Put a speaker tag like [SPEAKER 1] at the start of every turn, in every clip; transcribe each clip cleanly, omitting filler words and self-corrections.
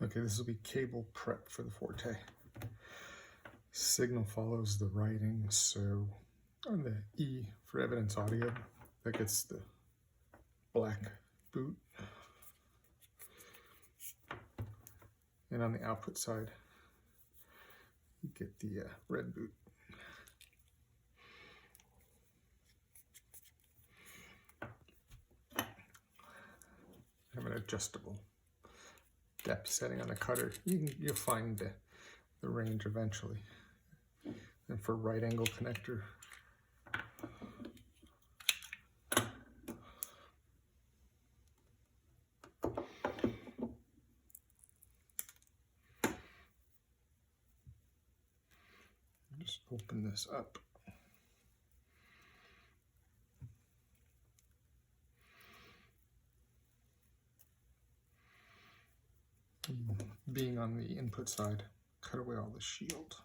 [SPEAKER 1] Okay, this will be cable prep for the Forte. Signal follows the writing, so on the E for evidence audio, that gets the black boot. And on the output side, you get the red boot. I have an adjustable depth setting on the cutter. You'll find the range eventually. And for right angle connector, just open this up. Being on the input side, cut away all the shield.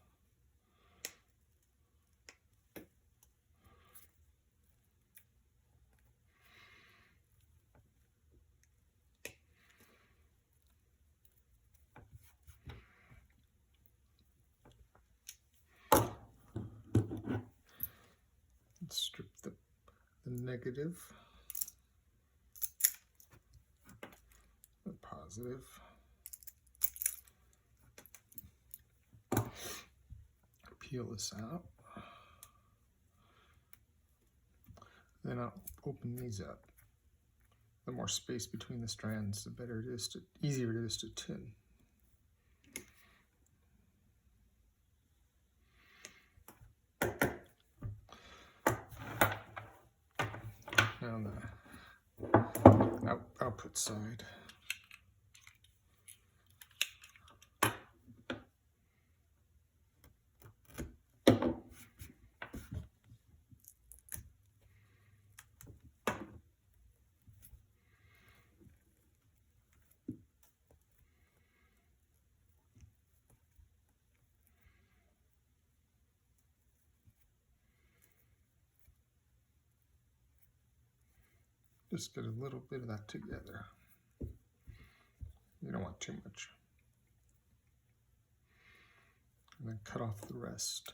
[SPEAKER 1] Strip the negative, the positive. Peel this out. Then I'll open these up. The more space between the strands, the better it is easier it is to tin. Now on the output side, just get a little bit of that together. You don't want too much. And then cut off the rest.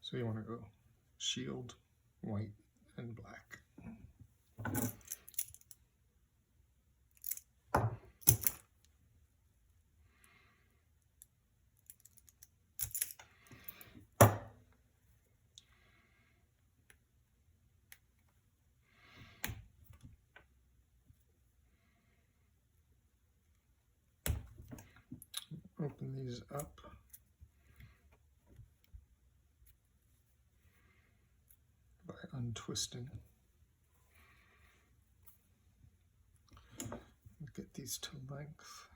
[SPEAKER 1] So you want to go shield, white, and black. Open these up. By untwisting. Get these to length.